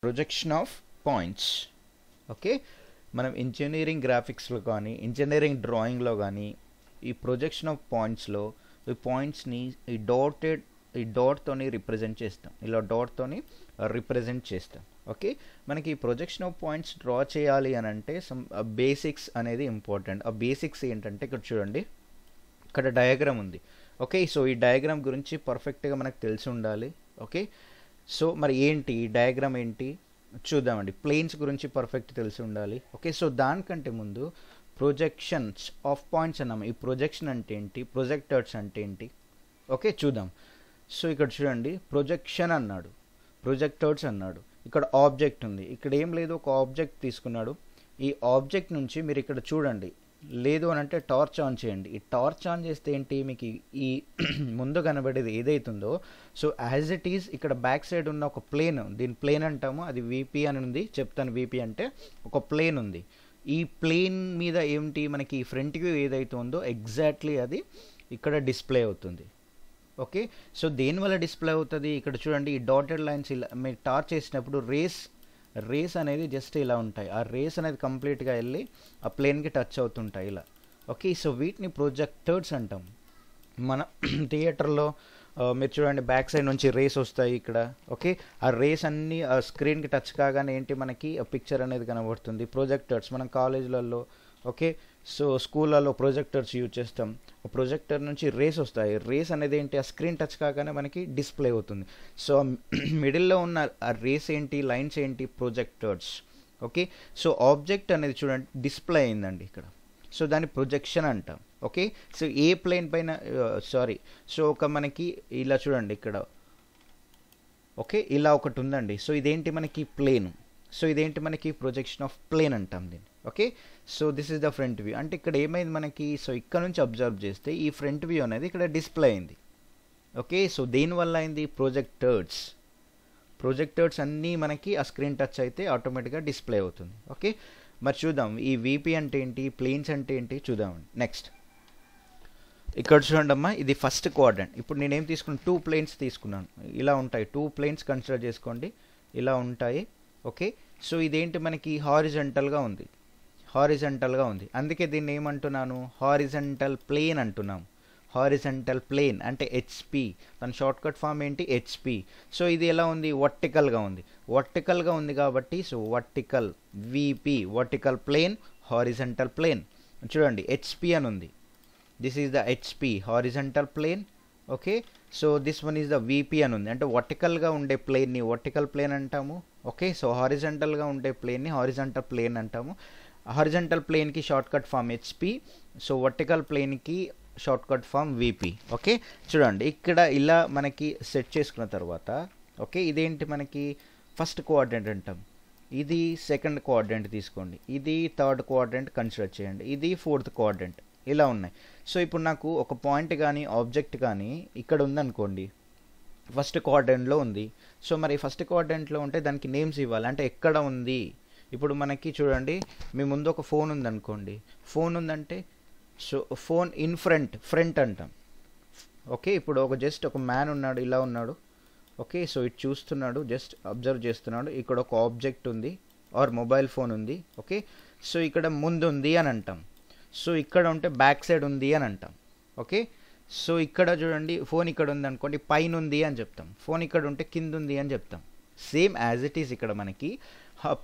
Projection of points. Okay, మనం engineering గ్రాఫిక్స్లో కానీ engineering డ్రాయింగ్లో కానీ ఈ ప్రొజెక్షన్ ఆఫ్ పాయింట్స్లో ఈ పాయింట్స్ని ఈ డాట్తోని రిప్రజెంట్ చేస్తాం, ఇలా డాట్తోని రిప్రజెంట్ చేస్తాం. ఓకే, మనకి ఈ ప్రొజెక్షన్ ఆఫ్ పాయింట్స్ డ్రా చేయాలి అని అంటే సమ్ బేసిక్స్ అనేది ఇంపార్టెంట్. ఆ బేసిక్స్ ఏంటంటే ఇక్కడ చూడండి, ఇక్కడ డయాగ్రామ్ ఉంది. ఓకే, సో ఈ డయాగ్రామ్ గురించి పర్ఫెక్ట్గా మనకు తెలిసి ఉండాలి. ఓకే, సో మరి ఏంటి ఈ డయాగ్రామ్ ఏంటి చూద్దామండి. ప్లేన్స్ గురించి పర్ఫెక్ట్ తెలిసి ఉండాలి. ఓకే, సో దానికంటే ముందు ప్రొజెక్షన్స్ ఆఫ్ పాయింట్స్ అన్నాము. ఈ ప్రొజెక్షన్ అంటే ఏంటి, ప్రొజెక్టర్స్ అంటే ఏంటి, ఓకే చూద్దాం. సో ఇక్కడ చూడండి, ప్రొజెక్షన్ అన్నాడు, ప్రొజెక్టర్స్ అన్నాడు, ఇక్కడ ఆబ్జెక్ట్ ఉంది. ఇక్కడ ఏం లేదు, ఒక ఆబ్జెక్ట్ తీసుకున్నాడు. ఈ ఆబ్జెక్ట్ నుంచి మీరు ఇక్కడ చూడండి, లేదు అని అంటే టార్చ్ ఆన్ చేయండి. ఈ టార్చ్ ఆన్ చేస్తే ఏంటి, మీకు ఈ ముందు కనబడేది ఏదైతుందో సో యాజ్ ఇట్ ఈజ్ ఇక్కడ బ్యాక్ సైడ్ ఉన్న ఒక ప్లేన్, దీని ప్లేన్ అంటాము, అది వీపీ అని ఉంది, చెప్తాను. వీపీ అంటే ఒక ప్లేన్ ఉంది. ఈ ప్లేన్ మీద ఏంటి మనకి ఫ్రంట్ వ్యూ ఏదైతే ఉందో ఎగ్జాక్ట్లీ అది ఇక్కడ డిస్ప్లే అవుతుంది. ఓకే, సో దేనివల్ల డిస్ప్లే అవుతుంది, ఇక్కడ చూడండి ఈ డాటెడ్ లైన్స్ ఇలా మీరు టార్చ్ చేసినప్పుడు రేస్ అనేది జస్ట్ ఇలా ఉంటాయి. ఆ రేస్ అనేది కంప్లీట్గా వెళ్ళి ఆ ప్లేన్కి టచ్ అవుతుంటాయి ఇలా. ఓకే, సో వీటిని ప్రొజెక్టర్స్ అంటాం. మన థియేటర్లో మీరు చూడండి బ్యాక్ సైడ్ నుంచి రేస్ వస్తాయి ఇక్కడ. ఓకే, ఆ రేస్ అన్నీ ఆ స్క్రీన్కి టచ్ కాగానే ఏంటి మనకి ఆ పిక్చర్ అనేది కనబడుతుంది. ప్రొజెక్టర్స్ మనం కాలేజీలలో ఓకే సో స్కూళ్ళలో ప్రొజెక్టర్స్ యూజ్ చేస్తాం. ప్రొజెక్టర్ నుంచి రేస్ వస్తాయి. రేస్ అనేది ఏంటి, ఆ స్క్రీన్ టచ్ కాగానే మనకి డిస్ప్లే అవుతుంది. సో మిడిల్లో ఉన్న ఆ రేస్ ఏంటి, లైన్స్ ఏంటి, ప్రొజెక్టర్స్. ఓకే, సో ఆబ్జెక్ట్ అనేది చూడండి డిస్ప్లే అయిందండి ఇక్కడ, సో దాన్ని ప్రొజెక్షన్ అంటాం. ఓకే, సో ఏ ప్లేన్ పైన సో ఒక మనకి ఇలా చూడండి ఇక్కడ. ఓకే, ఇలా ఒకటి ఉందండి. సో ఇదేంటి మనకి ప్లేన్, సో ఇదేంటి మనకి ప్రొజెక్షన్ ఆఫ్ ప్లేన్ అంటాం దీన్ని. Okay, so this is the front view. అంటే ఇక్కడ ఏమైంది మనకి, సో ఇక్కడ నుంచి అబ్జర్వ్ చేస్తే ఈ ఫ్రంట్ వ్యూ అనేది ఇక్కడ డిస్ప్లే అయింది. ఓకే, సో దేనివల్ల అయింది, ప్రొజెక్టర్స్ అన్నీ మనకి ఆ స్క్రీన్ టచ్ అయితే ఆటోమేటిక్గా డిస్ప్లే అవుతుంది. ఓకే, మరి చూద్దాం ఈ వీపీ అంటే ఏంటి, ప్లేన్స్ అంటే ఏంటి చూద్దామండి. నెక్స్ట్ ఇక్కడ చూడండి అమ్మా, ఇది ఫస్ట్ క్వాడ్రంట్. ఇప్పుడు నేనేం తీసుకున్నాను, 2 ప్లేన్స్ తీసుకున్నాను. ఇలా ఉంటాయి, 2 ప్లేన్స్ కన్సిడర్ చేసుకోండి, ఇలా ఉంటాయి. ఓకే, సో ఇదేంటి మనకి హారిజంటల్గా ఉంది, అందుకే దీన్ని ఏమంటున్నాను, హారిజంటల్ ప్లేన్ అంటున్నాం. హారిజంటల్ ప్లేన్ అంటే హెచ్పి, దాని షార్ట్ కట్ ఫామ్ ఏంటి, హెచ్పి. సో ఇది ఎలా ఉంది, వర్టికల్గా ఉంది కాబట్టి so vertical VP, vertical plane, horizontal plane. చూడండి హెచ్పి అని ఉంది, this is the HP horizontal plane. Okay, so this one is the VP అని ఉంది, అంటే వర్టికల్గా ఉండే ప్లేన్ని వర్టికల్ ప్లేన్ అంటాము. ఓకే, సో హారిజంటల్గా ఉండే ప్లేన్ని హారిజంటల్ ప్లేన్ అంటాము. హారిజంటల్ ప్లేన్కి short cut form HP, so vertical ప్లేన్కి short cut form VP. Okay, చూడండి ఇక్కడ ఇలా మనకి సెట్ చేసుకున్న తర్వాత ఓకే ఇదేంటి మనకి ఫస్ట్ క్వాడ్రంట్ అంటాం, ఇది సెకండ్ క్వాడ్రంట్ తీసుకోండి, ఇది థర్డ్ క్వాడ్రంట్ కన్సిడర్ చేయండి, ఇది ఫోర్త్ క్వాడ్రంట్, ఇలా ఉన్నాయి. సో ఇప్పుడు నాకు ఒక పాయింట్ కానీ ఆబ్జెక్ట్ కానీ ఇక్కడ ఉందనుకోండి, ఫస్ట్ క్వాడ్రంట్లో ఉంది. సో మరి ఫస్ట్ క్వాడ్రంట్లో ఉంటే దానికి నేమ్స్ ఇవ్వాలి, అంటే ఎక్కడ ఉంది. ఇప్పుడు మనకి చూడండి మీ ముందు ఒక ఫోన్ ఉందనుకోండి, ఫోన్ ఉందంటే సో ఫోన్ ఇన్ ఫ్రంట్ అంటాం. ఓకే, ఇప్పుడు జస్ట్ ఒక మ్యాన్ ఉన్నాడు, ఇలా ఉన్నాడు. ఓకే, సో ఇటు చూస్తున్నాడు, జస్ట్ అబ్జర్వ్ చేస్తున్నాడు. ఇక్కడ ఒక ఆబ్జెక్ట్ ఉంది ఆర్ మొబైల్ ఫోన్ ఉంది. ఓకే, సో ఇక్కడ ముందు ఉంది అని అంటాం. సో ఇక్కడ ఉంటే బ్యాక్ సైడ్ ఉంది అని అంటాం. ఓకే, సో ఇక్కడ చూడండి ఫోన్ ఇక్కడ ఉంది అనుకోండి, పైన ఉంది అని చెప్తాం. ఫోన్ ఇక్కడ ఉంటే కింద ఉంది అని చెప్తాం. సేమ్ యాజ్ ఇట్ ఈస్ ఇక్కడ మనకి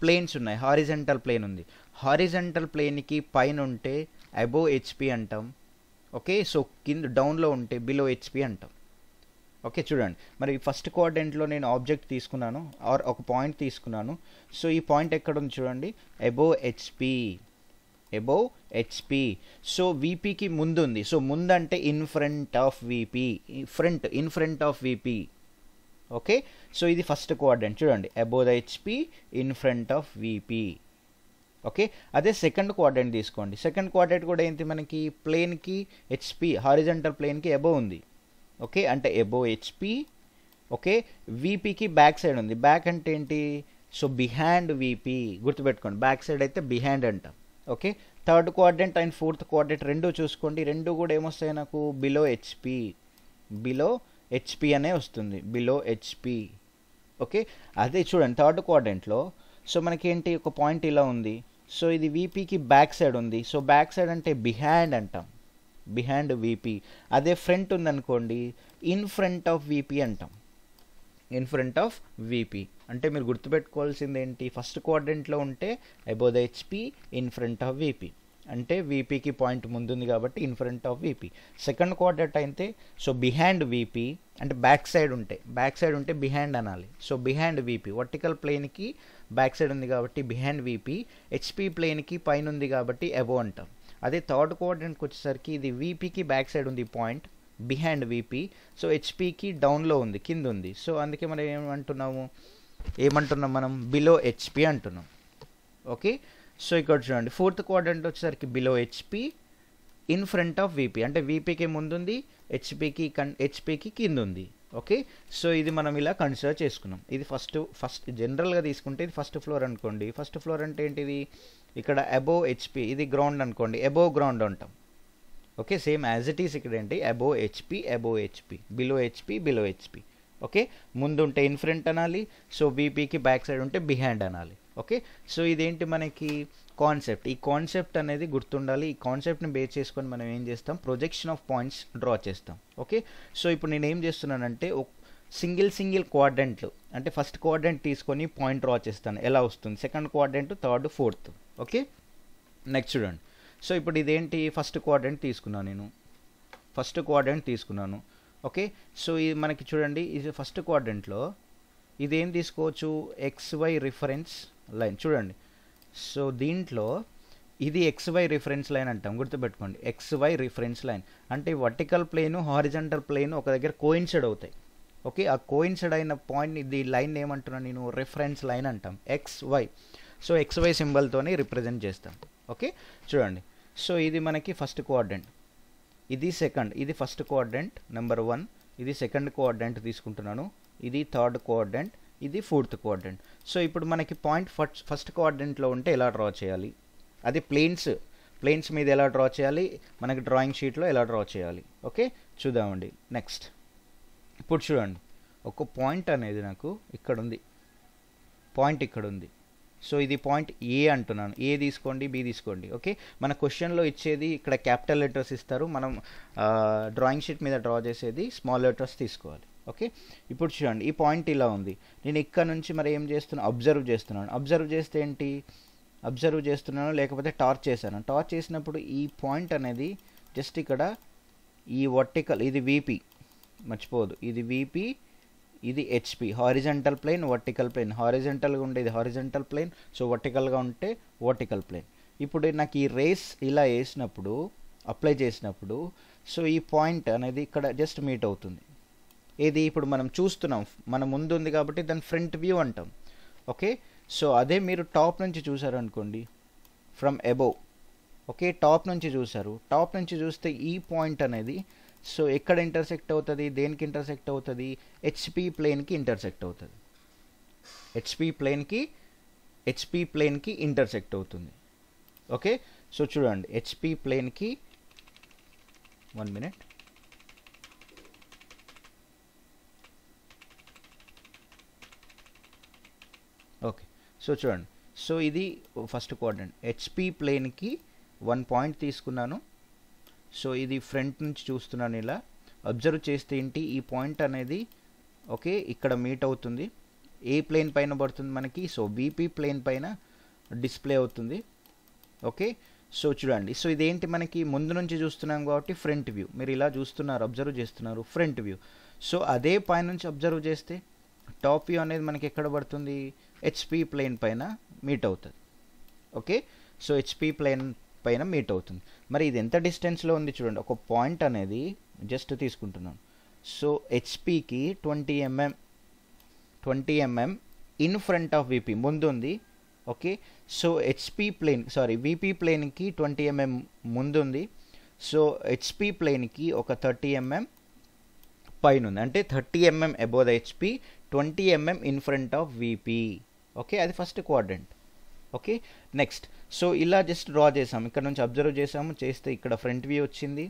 ప్లేన్స్ ఉన్నాయి. హారిజంటల్ ప్లేన్ ఉంది, హారిజంటల్ ప్లేన్కి పైన ఉంటే అబోవ్ హెచ్పి అంటాం. ఓకే, సో కింద డౌన్లో ఉంటే బిలో హెచ్పి అంటాం. ఓకే, చూడండి మరి ఫస్ట్ క్వాడ్రంట్లో నేను ఆబ్జెక్ట్ తీసుకున్నాను ఆర్ ఒక పాయింట్ తీసుకున్నాను. సో ఈ పాయింట్ ఎక్కడ ఉంది చూడండి, అబోవ్ హెచ్పి. సో వీపీకి ముందు ఉంది, సో ముందు అంటే in front of VP, in front of VP. Okay, so ఇది ఫస్ట్ క్వాడ్రంట్ చూడండి, above the HP, in front of VP. Okay, అదే సెకండ్ క్వాడ్రంట్ తీసుకోండి. సెకండ్ క్వాడ్రంట్ కూడా ఏంటి మనకి, ప్లేన్కి హెచ్పి హారిజంటల్ ప్లేన్కి అబోవ్ ఉంది. ఓకే, అంటే అబోవ్ హెచ్పి. ఓకే, వీపీకి బ్యాక్ సైడ్ ఉంది. బ్యాక్ అంటే ఏంటి, సో బిహైండ్ వీపీ, గుర్తుపెట్టుకోండి, బ్యాక్ సైడ్ అయితే బిహైండ్ అంటాం. Okay, third quadrant and fourth quadrant రెండు చూసుకోండి, రెండు కూడా ఏమొస్తాయి నాకు, బిలో హెచ్పి అనే వస్తుంది, బిలో హెచ్పి. ఓకే, అదే చూడండి థర్డ్ క్వాడ్రంట్లో సో మనకేంటి ఒక పాయింట్ ఇలా ఉంది, సో ఇది వీపీకి బ్యాక్ సైడ్ ఉంది, సో బ్యాక్ సైడ్ అంటే బిహైండ్ అంటాం, బిహైండ్ వీపీ. అదే ఫ్రంట్ ఉందనుకోండి ఇన్ ఫ్రంట్ ఆఫ్ వీపీ అంటాం, ఇన్ ఫ్రంట్ ఆఫ్ వీపీ. అంటే మీరు గుర్తుపెట్టుకోవాల్సింది ఏంటి, ఫస్ట్ క్వాడ్రంట్లో ఉంటే above the HP in front of VP, అంటే వీపీకి పాయింట్ ముందుంది కాబట్టి in front of VP. Second quadrant అయితే సో బిహైండ్ వీపీ, అంటే బ్యాక్ సైడ్ ఉంటే బిహైండ్ అనాలి. సో బిహైండ్ వీపీ, వర్టికల్ ప్లేన్కి బ్యాక్ సైడ్ ఉంది కాబట్టి బిహైండ్ వీపీ, హెచ్పి ప్లేన్కి పైన ఉంది కాబట్టి అబోవ్ అంటాం. అదే థర్డ్ క్వాడ్రంట్కి వచ్చేసరికి ఇది వీపీకి బ్యాక్ సైడ్ ఉంది పాయింట్, బిహైండ్ వీపీ, సో హెచ్పికి డౌన్లో ఉంది, కింద ఉంది. సో అందుకే మనం ఏమంటున్నాం మనం బిలో హెచ్పి అంటున్నాం. ఓకే, సో ఇక్కడ చూడండి ఫోర్త్ క్వాడ్రంట్ వచ్చేసరికి below HP in front of VP, అంటే వీపీకి ముందుంది, హెచ్పికి కింద ఉంది. ఓకే, సో ఇది మనం ఇలా కన్సిడర్ చేసుకున్నాం. ఇది ఫస్ట్ జనరల్గా తీసుకుంటే ఇది ఫస్ట్ ఫ్లోర్ అనుకోండి. ఫస్ట్ ఫ్లోర్ అంటే ఏంటిది, ఇక్కడ అబోవ్ హెచ్పి, ఇది గ్రౌండ్ అనుకోండి, అబోవ్ గ్రౌండ్ అంటాం. Okay, same as it is ఇక్కడ ఏంటి above HP, below HP. Okay, ముందు ఉంటే ఇన్ ఫ్రంట్ అనాలి, సో వీపీకి బ్యాక్ సైడ్ ఉంటే బిహైండ్ అనాలి. ఓకే, సో ఇదేంటి మనకి కాన్సెప్ట్, ఈ కాన్సెప్ట్ అనేది గుర్తుండాలి. ఈ కాన్సెప్ట్ని బేస్ చేసుకొని మనం ఏం చేస్తాం, ప్రొజెక్షన్ ఆఫ్ పాయింట్స్ డ్రా చేస్తాం. ఓకే, సో ఇప్పుడు నేను ఏం చేస్తున్నానంటే సింగిల్ క్వాడ్రంట్లు, అంటే ఫస్ట్ క్వాడ్రంట్ తీసుకొని పాయింట్ డ్రా చేస్తాను, ఎలా వస్తుంది, second quadrant, third, fourth. Okay, next చూడండి. సో ఇప్పుడు ఇదేంటి ఫస్ట్ క్వాడ్రంట్ తీసుకున్నాను. ఓకే, సో ఇది మనకి చూడండి, ఇది ఫస్ట్ క్వాడ్రంట్లో ఇదేం తీసుకోవచ్చు, XY రిఫరెన్స్ లైన్. చూడండి, సో దీంట్లో ఇది XY రిఫరెన్స్ లైన్ అంటాం, గుర్తుపెట్టుకోండి. XY రిఫరెన్స్ లైన్ అంటే వర్టికల్ ప్లేను హారిజంటల్ ప్లేను ఒక దగ్గర కోయిన్సైడ్ అవుతాయి. ఓకే, ఆ కోయిన్సైడ్ అయిన పాయింట్, ఇది లైన్ ఏమంటున్నాను నేను, రిఫరెన్స్ లైన్ అంటాం, XY. సో XY సింబల్తోనే రిప్రజెంట్ చేస్తాం. ఓకే, చూడండి, సో ఇది మనకి ఫస్ట్ క్వాడ్రంట్, ఇది ఫస్ట్ క్వాడ్రంట్ నెంబర్ 1, ఇది సెకండ్ క్వాడ్రంట్ తీసుకుంటున్నాను, ఇది థర్డ్ క్వాడ్రంట్, ఇది ఫోర్త్ క్వాడ్రంట్. సో ఇప్పుడు మనకి పాయింట్ ఫస్ట్ క్వాడ్రంట్లో ఉంటే ఎలా డ్రా చేయాలి, అది ప్లేన్స్ మీద ఎలా డ్రా చేయాలి, మనకి డ్రాయింగ్ షీట్లో ఎలా డ్రా చేయాలి. ఓకే, చూద్దామండి. నెక్స్ట్ ఇప్పుడు చూడండి, ఒక పాయింట్ అనేది నాకు ఇక్కడ ఉంది, పాయింట్ ఇక్కడ ఉంది. సో ఇది పాయింట్ ఏ అంటున్నాను, ఏ తీసుకోండి, బి తీసుకోండి. ఓకే, మన క్వశ్చన్లో ఇచ్చేది ఇక్కడ క్యాపిటల్ లెటర్స్ ఇస్తారు, మనం డ్రాయింగ్ షీట్ మీద డ్రా చేసేది స్మాల్ లెటర్స్ తీసుకోవాలి. ఓకే, ఇప్పుడు చూడండి, ఈ పాయింట్ ఇలా ఉంది, నేను ఇక్కడ నుంచి మరి ఏం చేస్తున్నాను, అబ్జర్వ్ చేస్తే ఏంటి, అబ్జర్వ్ చేస్తున్నాను లేకపోతే టార్చ్ చేశాను. టార్చ్ చేసినప్పుడు ఈ పాయింట్ అనేది జస్ట్ ఇక్కడ ఈ వర్టికల్, ఇది వీపీ, మర్చిపోదు, ఇది వీపీ, ఇది HP, horizontal plane, vertical plane, హారిజంటల్గా ఉండేది హారిజంటల్ ప్లేన్, సో వర్టికల్గా ఉంటే వర్టికల్ ప్లేన్. ఇప్పుడు నాకు ఈ రేస్ ఇలా వేసినప్పుడు, అప్లై చేసినప్పుడు, సో ఈ పాయింట్ అనేది ఇక్కడ జస్ట్ మీట్ అవుతుంది. ఏది ఇప్పుడు మనం చూస్తున్నాం, మన ముందు ఉంది కాబట్టి దాని ఫ్రంట్ వ్యూ అంటాం. ఓకే, సో అదే మీరు టాప్ నుంచి చూసారు అనుకోండి, ఫ్రమ్ అబోవ్. ఓకే, టాప్ నుంచి చూస్తే ఈ పాయింట్ అనేది సో ఎక్కడ ఇంటర్సెక్ట్ అవుతుంది, దేనికి ఇంటర్సెక్ట్ అవుతుంది, హెచ్పి ప్లేన్కి ఇంటర్సెక్ట్ అవుతుంది, హెచ్పి ప్లేన్కి ఇంటర్సెక్ట్ అవుతుంది. ఓకే, సో చూడండి, హెచ్పి ప్లేన్కి 1 minute. ఓకే, సో చూడండి, సో ఇది ఫస్ట్ క్వాడ్రంట్, హెచ్పి ప్లేన్కి 1 పాయింట్ తీసుకున్నాను. సో ఇది ఫ్రంట్ నుంచి చూస్తున్నాను, ఇలా అబ్జర్వ్ చేస్తే ఏంటి, ఈ పాయింట్ అనేది ఓకే ఇక్కడ మీట్ అవుతుంది, ఏ ప్లేన్ పైన పడుతుంది మనకి, సో వీపీ ప్లేన్ పైన డిస్ప్లే అవుతుంది. ఓకే, సో చూడండి, సో ఇదేంటి మనకి ముందు నుంచి చూస్తున్నాం కాబట్టి ఫ్రంట్ వ్యూ, మీరు ఇలా చూస్తున్నారు, అబ్జర్వ్ చేస్తున్నారు, ఫ్రంట్ వ్యూ. సో అదే పైన నుంచి అబ్జర్వ్ చేస్తే టాప్ వ్యూ అనేది మనకి ఎక్కడ పడుతుంది, హెచ్పి ప్లేన్ పైన మీట్ అవుతుంది. ఓకే, సో హెచ్పి ప్లేన్ పైన మీట్ అవుతుంది. మరి ఇది ఎంత డిస్టెన్స్లో ఉంది చూడండి, ఒక పాయింట్ అనేది జస్ట్ తీసుకుంటున్నాను. సో హెచ్పికి 20 mm in front of VP ముందు ఉంది. ఓకే, సో వీపీ ప్లేన్కి 20 mm ముందు ఉంది. సో హెచ్పి ప్లేన్కి ఒక 30 mm పైన ఉంది, అంటే 30 mm above the HP, 20 mm in front of VP. Okay, అది first quadrant. Okay, next, so ఇలా జస్ట్ డ్రా చేసాము, ఇక్కడ నుంచి అబ్జర్వ్ చేసాము, చేస్తే ఇక్కడ ఫ్రంట్ వ్యూ వచ్చింది,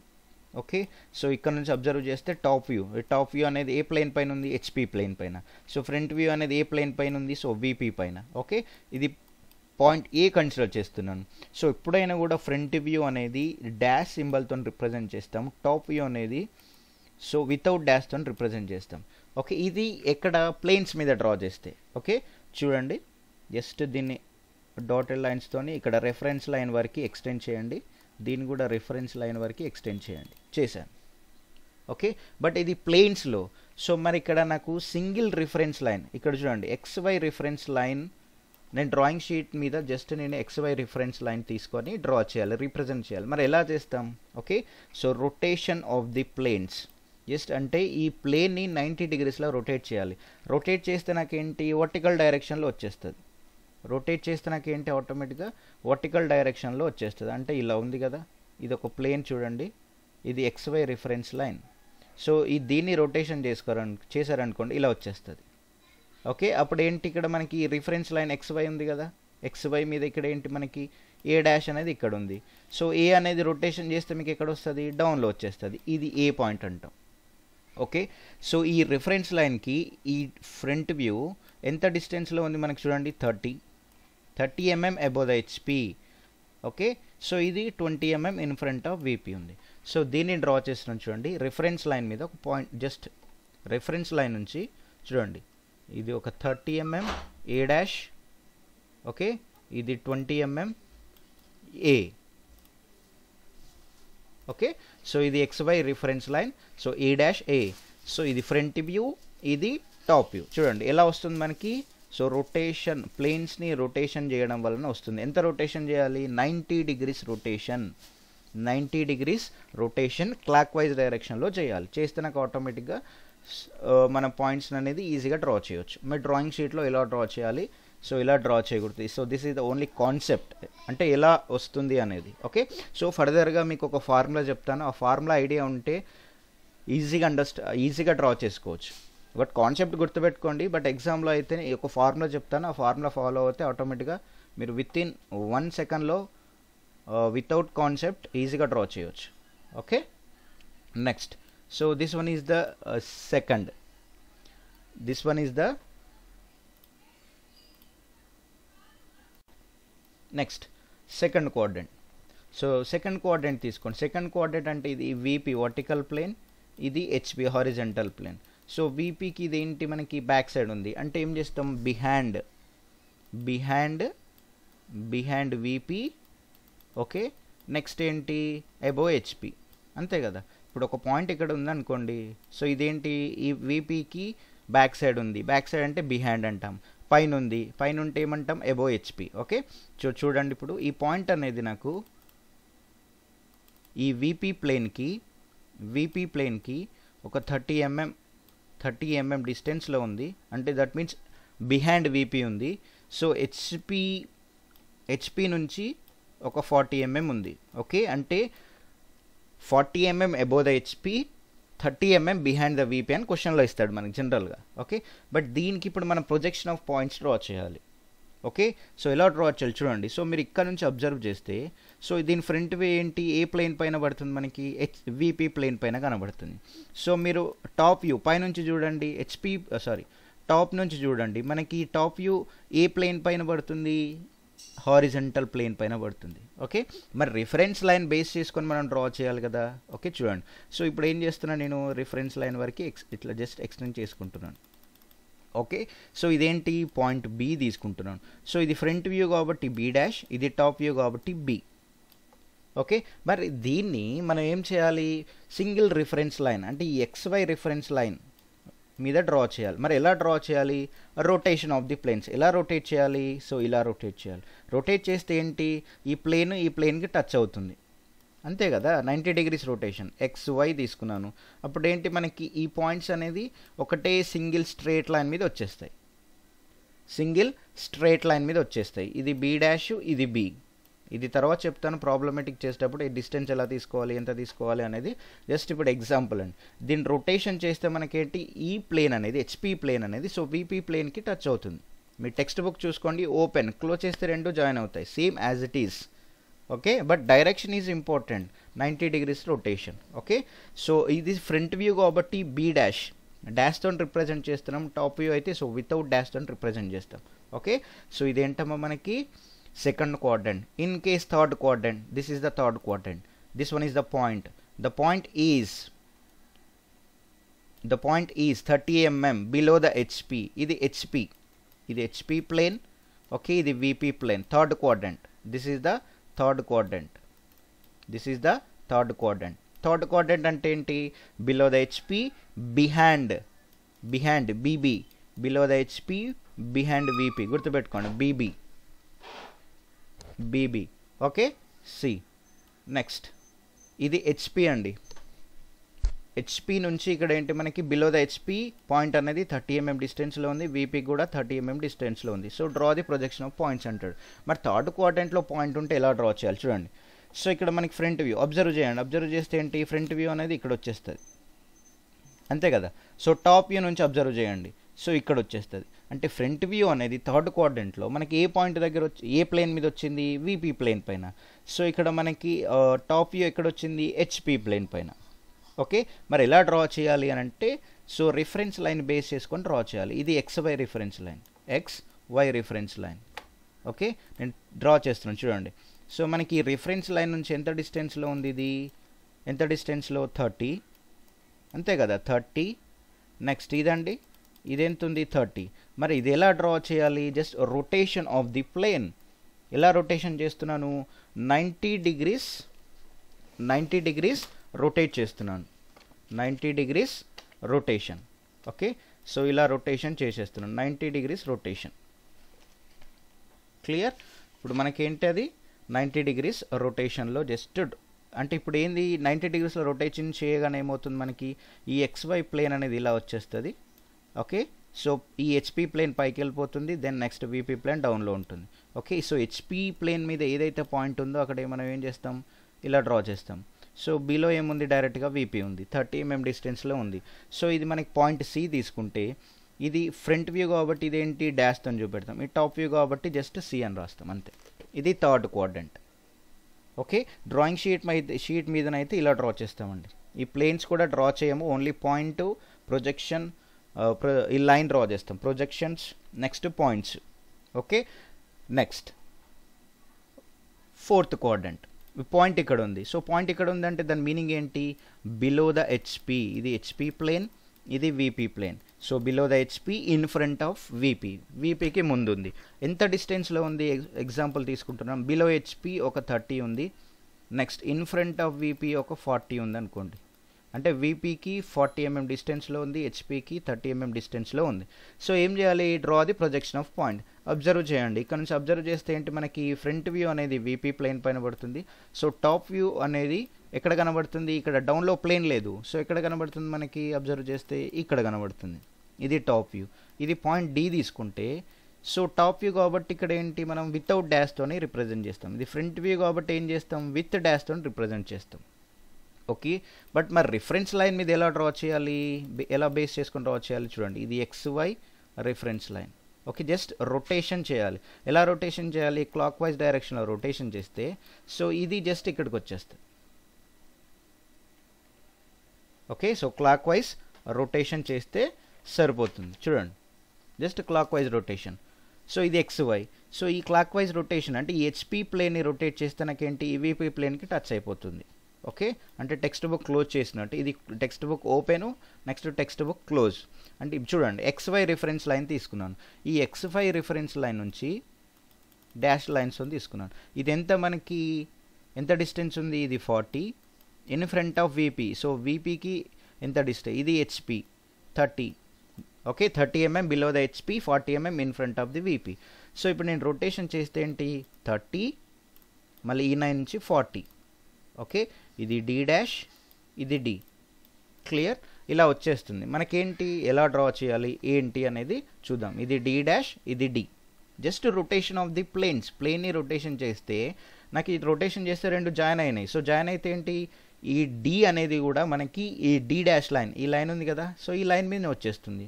ఓకే, సో ఇక్కడ నుంచి అబ్జర్వ్ చేస్తే టాప్ వ్యూ అనేది ఏ ప్లేన్ పైన ఉంది, హెచ్పి ప్లేన్ పైన. సో ఫ్రంట్ వ్యూ అనేది ఏ ప్లేన్ పైన ఉంది, సో విపి పైన. ఓకే, ఇది పాయింట్ ఏ కన్సిడర్ చేస్తున్నాను. సో ఎప్పుడైనా కూడా ఫ్రంట్ వ్యూ అనేది డాష్ సింబల్తో రిప్రజెంట్ చేస్తాం, టాప్ వ్యూ అనేది సో వితౌట్ డాష్తో రిప్రజెంట్ చేస్తాం. ఓకే, ఇది ఎక్కడ ప్లేన్స్ మీద డ్రా చేస్తే. ఓకే, చూడండి జస్ట్ దీన్ని డాటెడ్ లైన్స్తోని ఇక్కడ రెఫరెన్స్ లైన్ వరకు ఎక్స్టెండ్ చేయండి, దీన్ని కూడా రెఫరెన్స్ లైన్ వరకు ఎక్స్టెండ్ చేయండి, చేశాను. ఓకే, బట్ ఇది ప్లేన్స్లో. సో మరి ఇక్కడ నాకు సింగిల్ రిఫరెన్స్ లైన్ ఇక్కడ చూడండి, XY రిఫరెన్స్ లైన్ నేను డ్రాయింగ్ షీట్ మీద జస్ట్ నేను XY రిఫరెన్స్ లైన్ తీసుకొని డ్రా చేయాలి, రిప్రజెంట్ చేయాలి. మరి ఎలా చేస్తాం? Okay, so rotation of the planes, just అంటే ఈ ప్లేన్ని 90 degreesలో రొటేట్ చేయాలి. రొటేట్ చేస్తే నాకేంటి, వర్టికల్ డైరెక్షన్లో వచ్చేస్తుంది. రొటేట్ చేస్తే నాకేంటి, ఆటోమేటిక్గా వర్టికల్ డైరెక్షన్లో వచ్చేస్తుంది. అంటే ఇలా ఉంది కదా, ఇది ఒక ప్లేన్ చూడండి, ఇది XY రిఫరెన్స్ లైన్. సో ఈ దీన్ని రొటేషన్ చేశారనుకోండి ఇలా వచ్చేస్తుంది. ఓకే, అప్పుడు ఏంటి, ఇక్కడ మనకి రిఫరెన్స్ లైన్ XY ఉంది కదా, XY మీద ఇక్కడ ఏంటి మనకి ఏ డాష్ అనేది ఇక్కడ ఉంది. సో ఏ అనేది రొటేషన్ చేస్తే మీకు ఎక్కడ వస్తుంది, డౌన్లో వచ్చేస్తుంది. ఇది ఏ పాయింట్ అంటాం. ఓకే, సో ఈ రిఫరెన్స్ లైన్కి ఈ ఫ్రంట్ వ్యూ ఎంత డిస్టెన్స్లో ఉంది మనకి చూడండి, 30 mm above the HP. Okay, so ఇది 20 mm in front of VP ఉంది. సో దీన్ని డ్రా చేస్తున్నాం చూడండి, రిఫరెన్స్ లైన్ మీద ఒక పాయింట్, జస్ట్ రిఫరెన్స్ లైన్ నుంచి చూడండి, ఇది ఒక 30 mm ఏ డాష్. ఓకే, ఇది 20 mm ఏ. ఓకే, సో ఇది XY రిఫరెన్స్ లైన్, సో ఏ డాష్ ఏ. సో ఇది ఫ్రంట్ వ్యూ, ఇది టాప్ వ్యూ. చూడండి ఎలా వస్తుంది మనకి. సో రొటేషన్, ప్లేన్స్ని రొటేషన్ చేయడం వలన వస్తుంది. ఎంత రొటేషన్ చేయాలి, 90 degrees rotation, 90 degrees rotation clock wise డైరెక్షన్లో చేయాలి. చేస్తే నాకు ఆటోమేటిక్గా మన పాయింట్స్ అనేది ఈజీగా డ్రా చేయొచ్చు. మరి డ్రాయింగ్ షీట్లో ఎలా డ్రా చేయాలి, సో ఇలా డ్రా చేయకూడదు. So this is the only concept, అంటే ఎలా వస్తుంది అనేది. ఓకే, సో ఫర్దర్గా మీకు ఒక ఫార్ములా చెప్తాను, ఆ ఫార్ములా ఐడియా ఉంటే ఈజీగా డ్రా చేసుకోవచ్చు. బట్ కాన్సెప్ట్ గుర్తుపెట్టుకోండి. బట్ ఎగ్జామ్లో అయితే ఒక ఫార్ములా చెప్తాను, ఆ ఫార్ములా ఫాలో అయితే ఆటోమేటిక్గా మీరు విత్ ఇన్ 1 సెకండ్లో వితౌట్ కాన్సెప్ట్ ఈజీగా డ్రా చేయొచ్చు. Okay, next. So this one is the second, this one is the next second quadrant. So second quadrant తీసుకోండి. సెకండ్ క్వాడ్రంట్ అంటే ఇది విపి వర్టికల్ ప్లేన్, ఇది హెచ్పి హారిజంటల్ ప్లేన్. సో విపికి ఇది ఏంటి మనకి బ్యాక్ సైడ్ ఉంది, అంటే ఏం చేస్తాం, బిహైండ్ విపి. ఓకే, నెక్స్ట్ ఏంటి, అబోవ్ హెచ్పి, అంతే కదా. ఇప్పుడు ఒక పాయింట్ ఇక్కడ ఉందనుకోండి, సో ఇదేంటి, ఈ విపికి బ్యాక్ సైడ్ ఉంది, బ్యాక్ సైడ్ అంటే బిహైండ్ అంటాం. పైన ఉంది, పైన ఉంటే ఏమంటాం, అబోవ్ హెచ్పి. ఓకే, చూడండి ఇప్పుడు ఈ పాయింట్ అనేది నాకు ఈ విపి ప్లేన్కి ఒక 30 mm డిస్టెన్స్లో ఉంది, అంటే దట్ మీన్స్ బిహైండ్ విపి ఉంది. సో హెచ్పి నుంచి ఒక 40 mm ఉంది. ఓకే, అంటే 40 mm above the HP, 30 mm behind the VP అని క్వశ్చన్లో ఇస్తాడు మనకి జనరల్గా. ఓకే, బట్ దీనికి ఇప్పుడు మనం ప్రొజెక్షన్ ఆఫ్ పాయింట్స్ డ్రా చేయాలి. ఓకే, సో ఎలా డ్రా చేయాలి చూడండి. సో మీరు ఇక్కడ నుంచి అబ్జర్వ్ చేస్తే, సో దీని ఫ్రంట్ వే ఏంటి, ఏ ప్లేన్ పైన పడుతుంది మనకి, విపి ప్లేన్ పైన కనబడుతుంది. సో మీరు టాప్ వ్యూ పైనుంచి చూడండి, టాప్ నుంచి చూడండి, మనకి టాప్ వ్యూ ఏ ప్లేన్ పైన పడుతుంది, హారిజంటల్ ప్లేన్ పైన పడుతుంది. ఓకే, మరి రిఫరెన్స్ లైన్ బేస్ చేసుకొని మనం డ్రా చేయాలి కదా. ఓకే, చూడండి. సో ఇప్పుడు ఏం చేస్తున్నాను నేను, రిఫరెన్స్ లైన్ వరకు ఇట్లా జస్ట్ ఎక్స్టెండ్ చేసుకుంటున్నాను. ఓకే, సో ఇదేంటి, పాయింట్ బి తీసుకుంటున్నాను. సో ఇది ఫ్రంట్ వ్యూ కాబట్టి బి డాష్, ఇది టాప్ వ్యూ కాబట్టి బి. ఓకే, మరి దీన్ని మనం ఏం చేయాలి, సింగిల్ రిఫరెన్స్ లైన్ అంటే ఈ XY రిఫరెన్స్ లైన్ మీద డ్రా చేయాలి. మరి ఎలా డ్రా చేయాలి, రొటేషన్ ఆఫ్ ది ప్లేన్స్ ఎలా రొటేట్ చేయాలి, సో ఇలా రొటేట్ చేయాలి. రొటేట్ చేస్తే ఏంటి, ఈ ప్లేన్కి టచ్ అవుతుంది, అంతే కదా. 90 degrees రొటేషన్, XY తీసుకున్నాను. అప్పుడు ఏంటి మనకి ఈ పాయింట్స్ అనేది ఒకటే సింగిల్ స్ట్రేట్ లైన్ మీద వచ్చేస్తాయి. ఇది బి డాష్, ఇది బి. ఇది తర్వాత చెప్తాను ప్రాబ్లమేటిక్ చేసేటప్పుడు ఈ డిస్టెన్స్ ఎలా తీసుకోవాలి, ఎంత తీసుకోవాలి అనేది. జస్ట్ ఇప్పుడు ఎగ్జాంపుల్ అండి. దీన్ని రొటేషన్ చేస్తే మనకేంటి, ఈ ప్లేన్ అనేది హెచ్పి ప్లేన్ అనేది సో విపి ప్లేన్కి టచ్ అవుతుంది. మీ టెక్స్ట్ బుక్ చూసుకోండి, ఓపెన్ క్లోజ్ చేస్తే రెండు జాయిన్ అవుతాయి, same as it is. Okay, but direction is important, 90 degrees rotation. Okay, so ఇది ఫ్రంట్ వ్యూ కాబట్టి బీ డాష్ డాష్తో రిప్రజెంట్ చేస్తున్నాం. టాప్ వ్యూ అయితే సో వితౌట్ డాష్తో రిప్రజెంట్ చేస్తాం. ఓకే, సో ఇదేంటమ్మా మనకి second quadrant. In case third quadrant, this is the third quadrant, this one is the point. The point is 30 mm below the HP. ఇది HP plane. Okay, ఇది VP plane. Third quadrant, this is the third quadrant. Third quadrant అంటే ఏంటి? Below the HP, behind VP, below the HP, behind VP. గుర్తుపెట్టుకోండి, VP. Okay, see. Next ఇది HP అండి. HP నుంచి ఇక్కడ ఏంటి మనకి బిలో ద హెచ్పి పాయింట్ అనేది 30 mm డిస్టెన్స్లో ఉంది, వీపీ కూడా 30 mm డిస్టెన్స్లో ఉంది. So draw the projection of points అంటాడు. మరి థర్డ్ క్వాడ్రంట్లో పాయింట్ ఉంటే ఎలా డ్రా చేయాలి చూడండి. సో ఇక్కడ మనకి ఫ్రంట్ వ్యూ అబ్జర్వ్ చేయండి. అబ్జర్వ్ చేస్తే ఏంటి, ఫ్రంట్ వ్యూ అనేది ఇక్కడ వచ్చేస్తుంది, అంతే కదా. సో టాప్ వ్యూ నుంచి అబ్జర్వ్ చేయండి, సో ఇక్కడ వచ్చేస్తుంది. అంటే ఫ్రంట్ వ్యూ అనేది థర్డ్ క్వాడ్రంట్లో మనకి ఏ పాయింట్ దగ్గర ఏ ప్లేన్ మీద వచ్చింది? వీపీ ప్లేన్ పైన. సో ఇక్కడ మనకి టాప్ వ్యూ ఎక్కడ వచ్చింది? హెచ్పి ప్లేన్ పైన. ఓకే, మరి ఎలా డ్రా చేయాలి అని అంటే, సో రిఫరెన్స్ లైన్ బేస్ చేసుకొని డ్రా చేయాలి. ఇది XY రిఫరెన్స్ లైన్. ఓకే, నేను డ్రా చేస్తున్నాను చూడండి. సో మనకి రిఫరెన్స్ లైన్ నుంచి ఎంత డిస్టెన్స్లో ఉంది? ఇది ఎంత డిస్టెన్స్లో? 30, అంతే కదా, 30. నెక్స్ట్ ఇదండి, ఇదెంత ఉంది? 30. మరి ఇది ఎలా డ్రా చేయాలి? Just rotation of the plane. ఎలా రొటేషన్ చేస్తున్నాను? 90 degrees రొటేట్ చేస్తున్నాను. 90 degrees రొటేషన్. ఓకే, సో ఇలా రొటేషన్ చేసేస్తున్నాను, 90 degrees రొటేషన్. క్లియర్? ఇప్పుడు మనకేంటి అది 90 degrees రొటేషన్లో జస్ట్ అంటే ఇప్పుడు ఏంది 90 degreesలో రొటేషన్ చేయగానే ఏమవుతుంది మనకి? ఈ XY ప్లేన్ అనేది ఇలా వచ్చేస్తుంది. ఓకే, సో ఈ హెచ్పి ప్లేన్ పైకి వెళ్ళిపోతుంది, దెన్ నెక్స్ట్ వీపీ ప్లేన్ డౌన్లో ఉంటుంది. ఓకే, సో హెచ్పి ప్లేన్ మీద ఏదైతే పాయింట్ ఉందో అక్కడ మనం ఏం చేస్తాం? ఇలా డ్రా చేస్తాం. సో బిలో ఏముంది? డైరెక్ట్గా వీపీ ఉంది, 30 mm డిస్టెన్స్లో ఉంది. సో ఇది మనకి పాయింట్ సి తీసుకుంటే, ఇది ఫ్రంట్ వ్యూ కాబట్టి ఇదేంటి? డాష్తో చూపెడతాం. ఈ టాప్ వ్యూ కాబట్టి జస్ట్ సి అని రాస్తాం, అంతే. ఇది third quadrant. Okay, drawing sheet మీదనైతే ఇలా డ్రా చేస్తామండి. ఈ ప్లేన్స్ కూడా డ్రా చేయము, ఓన్లీ పాయింట్, ప్రొజెక్షన్, ఈ లైన్ డ్రా చేస్తాం, projections, next points. Okay, next fourth quadrant. Point ఇక్కడ ఉంది. సో పాయింట్ ఇక్కడ ఉంది అంటే దాని మీనింగ్ ఏంటి? Below the HP. ఇది హెచ్పి ప్లేన్, ఇది VP plane. So below the HP, in front of VP. వీపీకి ముందు ఉంది. ఎంత డిస్టెన్స్లో ఉంది? ఎగ్జాంపుల్ తీసుకుంటున్నాం. బిలో హెచ్పి ఒక 30 ఉంది, next in front of VP ఒక 40 ఉంది అనుకోండి. అంటే వీపీకి 40 mm డిస్టెన్స్లో ఉంది, హెచ్పికి 30 mm డిస్టెన్స్లో ఉంది. సో ఏం చేయాలి? Draw the projection of point. Observe చేయండి. ఇక్కడ నుంచి అబ్జర్వ్ చేస్తే ఏంటి మనకి? ఫ్రంట్ వ్యూ అనేది వీపీ ప్లేన్ పైన పడుతుంది. సో టాప్ వ్యూ అనేది ఎక్కడ కనబడుతుంది? ఇక్కడ డౌన్లో ప్లేన్ లేదు. సో ఎక్కడ కనబడుతుంది మనకి? అబ్జర్వ్ చేస్తే ఇక్కడ కనబడుతుంది. ఇది టాప్ వ్యూ. ఇది పాయింట్ డి తీసుకుంటే, సో టాప్ వ్యూ కాబట్టి ఇక్కడ ఏంటి? మనం వితౌట్ డాష్తోని రిప్రజెంట్ చేస్తాం. ఇది ఫ్రంట్ వ్యూ కాబట్టి ఏం చేస్తాం? విత్ డాష్తో రిప్రజెంట్ చేస్తాం. ఓకే, బట్ మరి రిఫరెన్స్ లైన్ మీద ఎలా డ్రా చేయాలి? ఎలా బేస్ చేసుకొని డ్రా చేయాలి చూడండి. ఇది XY reference line. Okay, just rotation చేయాలి. ఎలా రొటేషన్ చేయాలి? క్లాక్ వైజ్ డైరెక్షన్లో రొటేషన్ చేస్తే, సో ఇది జస్ట్ ఇక్కడికి వచ్చేస్తుంది. Okay, so clock wise rotation చేస్తే సరిపోతుంది. చూడండి, just clock wise rotation. So ఇది XY. సో ఈ క్లాక్ వైజ్ రొటేషన్ అంటే ఈ హెచ్పి ప్లేన్ని రొటేట్ చేస్తే నాకేంటి? ఈ వీపీ ప్లేన్కి టచ్ అయిపోతుంది. ఓకే, అంటే టెక్స్ట్ బుక్ క్లోజ్ చేసినట్టు. ఇది text book open, next text book close. అంటే చూడండి, XY రిఫరెన్స్ లైన్ తీసుకున్నాను. ఈ XY రిఫరెన్స్ లైన్ నుంచి డాష్ లైన్స్ తీసుకున్నాను. ఇది ఎంత మనకి? ఎంత డిస్టెన్స్ ఉంది? ఇది 40 in front of VP. So వీపీకి ఎంత డిస్టెన్స్? ఇది HP 30. Okay, 30 mm below the HP, 40 mm in front of the VP. So ఇప్పుడు నేను రొటేషన్ చేస్తే ఏంటి? 30 మళ్ళీ ఈ 9 నుంచి 40. ఓకే, ఇది డి డాష్, ఇది డి. క్లియర్? ఇలా వచ్చేస్తుంది. మనకేంటి? ఎలా డ్రా చేయాలి ఏంటి అనేది చూద్దాం. ఇది డి డాష్, ఇది D. Just rotation of the ప్లేన్ని రొటేషన్ చేస్తే నాకు ఇది రొటేషన్ చేస్తే రెండు జాయిన్ అయినాయి. సో జాయిన్ అయితే ఏంటి? ఈ డి అనేది కూడా మనకి ఈ డి డాష్ లైన్, ఈ లైన్ ఉంది కదా, సో ఈ లైన్ మీద వచ్చేస్తుంది.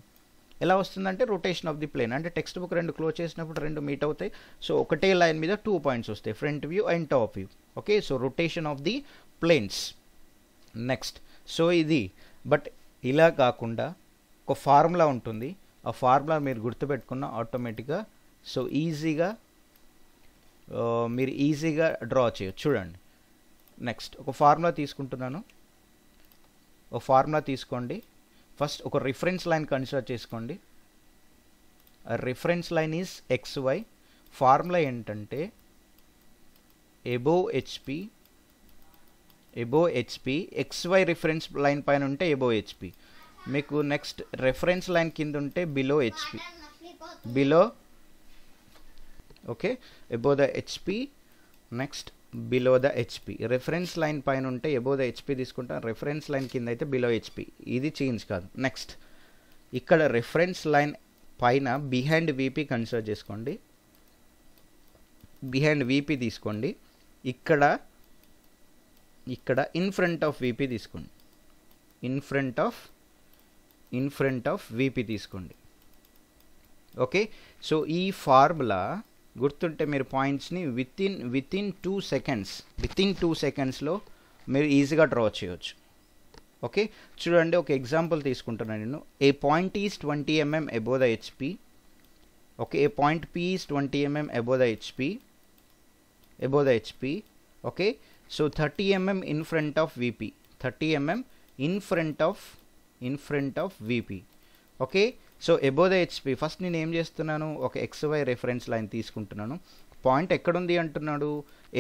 ఎలా వస్తుందంటే రొటేషన్ ఆఫ్ ది ప్లేన్. అంటే టెక్స్ట్ బుక్ రెండు క్లోజ్ చేసినప్పుడు రెండు మీట్ అవుతాయి. సో ఒకటే లైన్ మీద 2 పాయింట్స్ వస్తాయి, front view and top view. Okay, so rotation of the planes. Next, so ఇది బట్ ఇలా కాకుండా ఒక ఫార్ములా ఉంటుంది, ఆ ఫార్ములా మీరు గుర్తుపెట్టుకున్న ఆటోమేటిక్గా సో ఈజీగా మీరు ఈజీగా డ్రా చేయొచ్చు. చూడండి, నెక్స్ట్ ఒక ఫార్ములా తీసుకుంటున్నాను. ఒక ఫార్ములా తీసుకోండి. ఫస్ట్ ఒక రిఫరెన్స్ లైన్ కన్సిడర్ చేసుకోండి. Reference line is XY. Formula ఏంటంటే above HP XY reference line పైన ఉంటే ఎబోవ్ హెచ్పి, మీకు నెక్స్ట్ రెఫరెన్స్ లైన్ కింద ఉంటే below HP, below okay above the HP, next below the HP. Reference line పైన ఉంటే above the HP తీసుకుంటాం, reference line కింద అయితే బిలో హెచ్పి. ఇది చేంజ్ కాదు. నెక్స్ట్ ఇక్కడ రెఫరెన్స్ లైన్ పైన బిహైండ్ వీపీ కన్సిడర్ చేసుకోండి. బిహైండ్ వీపీ తీసుకోండి. ఇక్కడ ఇన్ ఫ్రంట్ ఆఫ్ వీపీ తీసుకోండి. ఇన్ ఫ్రంట్ ఆఫ్ వీపీ తీసుకోండి. ఓకే, సో ఈ ఫార్ములా గుర్తుంటే మీరు పాయింట్స్ని విత్ ఇన్ 2 సెకండ్స్లో మీరు ఈజీగా డ్రా చేయవచ్చు. ఓకే, చూడండి, ఒక ఎగ్జాంపుల్ తీసుకుంటున్నాను నేను. A point is 20 mm above the HP. Okay, a point P is 20 mm above the HP. Okay, so 30 mm in front of VP. 30 mm in front of VP. Okay, so above the HP. First నేను ఏం చేస్తున్నాను, ఒక XY reference line తీసుకుంటున్నాను. Point ఎక్కడుంది అంటున్నాడు,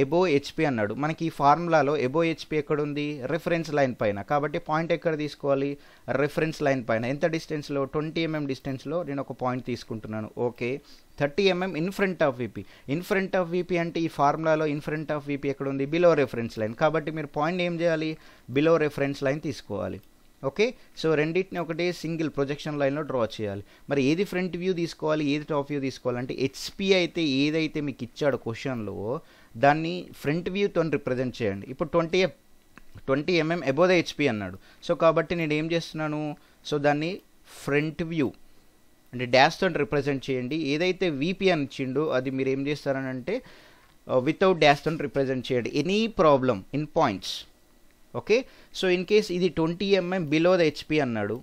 above HP అన్నాడు. మనకి ఈ ఫార్ములాలో ఎబోవ్ హెచ్పి ఎక్కడుంది, రెఫరెన్స్ లైన్ పైన. కాబట్టి పాయింట్ ఎక్కడ తీసుకోవాలి, రెఫరెన్స్ లైన్ పైన. ఎంత డిస్టెన్స్లో, 20 mm డిస్టెన్స్లో నేను ఒక పాయింట్ తీసుకుంటున్నాను. Okay, 30 mm in front of VP. In front of VP అంటే ఈ ఫార్ములాలో ఇన్ ఫ్రంట్ ఆఫ్ వీపీ ఎక్కడుంది, బిలో రెఫరెన్స్ లైన్. కాబట్టి మీరు పాయింట్ ఏం చేయాలి, బిలో రెఫరెన్స్ లైన్ తీసుకోవాలి. ఓకే, సో రెండింటిని ఒకటే సింగిల్ ప్రొజెక్షన్ లైన్లో డ్రా చేయాలి. మరి ఏది ఫ్రంట్ వ్యూ తీసుకోవాలి, ఏది టాప్ వ్యూ తీసుకోవాలంటే హెచ్పి అయితే ఏదైతే మీకు ఇచ్చాడో క్వశ్చన్లో దాన్ని ఫ్రంట్ వ్యూతో రిప్రజెంట్ చేయండి. ఇప్పుడు 20 mm అబోవ్ ద హెచ్పి అన్నాడు. సో కాబట్టి నేను ఏం చేస్తున్నాను, సో దాన్ని ఫ్రంట్ వ్యూ అంటే డాష్తో రిప్రజెంట్ చేయండి. ఏదైతే వీపీ అని ఇచ్చిండో అది మీరు ఏం చేస్తారనంటే వితౌట్ డాష్తో రిప్రజెంట్ చేయండి. Any problem in points. Okay, so in case ఇది 20 mm బిలో ద హెచ్పి అన్నాడు,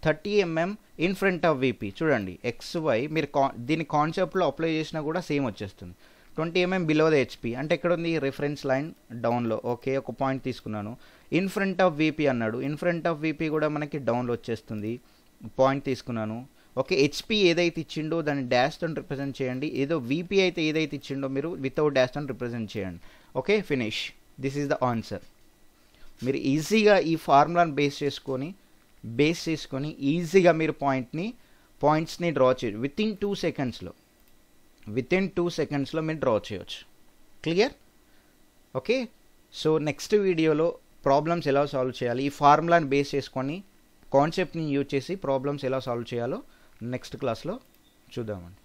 30 mm in front of VP. చూడండి, XY మీరు దీని కాన్సెప్ట్లో అప్లై చేసినా కూడా సేమ్ వచ్చేస్తుంది. 20 mm బిలో ద హెచ్పి అంటే ఎక్కడ ఉంది, రిఫరెన్స్ లైన్ డౌన్లో. ఓకే, ఒక పాయింట్ తీసుకున్నాను. ఇన్ ఫ్రంట్ ఆఫ్ వీపీ అన్నాడు, ఇన్ ఫ్రంట్ ఆఫ్ వీపీ కూడా మనకి డౌన్లో వచ్చేస్తుంది. పాయింట్ తీసుకున్నాను. ఓకే, హెచ్పి ఏదైతే ఇచ్చిండో దాన్ని డాష్తో రిప్రజెంట్ చేయండి. ఏదో వీపీ అయితే ఏదైతే ఇచ్చిండో మీరు వితౌట్ డాష్తో రిప్రజెంట్ చేయండి. Okay, finish. This is the answer. మీరు ఈజీగా ఈ ఫార్ములాని బేస్ చేసుకొని ఈజీగా మీరు పాయింట్స్ని డ్రా చేయొచ్చు. విత్ ఇన్ 2 సెకండ్స్లో మీరు డ్రా చేయొచ్చు. క్లియర్? ఓకే, సో నెక్స్ట్ వీడియోలో ప్రాబ్లమ్స్ ఎలా సాల్వ్ చేయాలి, ఈ ఫార్ములాని బేస్ చేసుకొని కాన్సెప్ట్ని యూజ్ చేసి ప్రాబ్లమ్స్ ఎలా సాల్వ్ చేయాలో నెక్స్ట్ క్లాస్లో చూద్దామండి.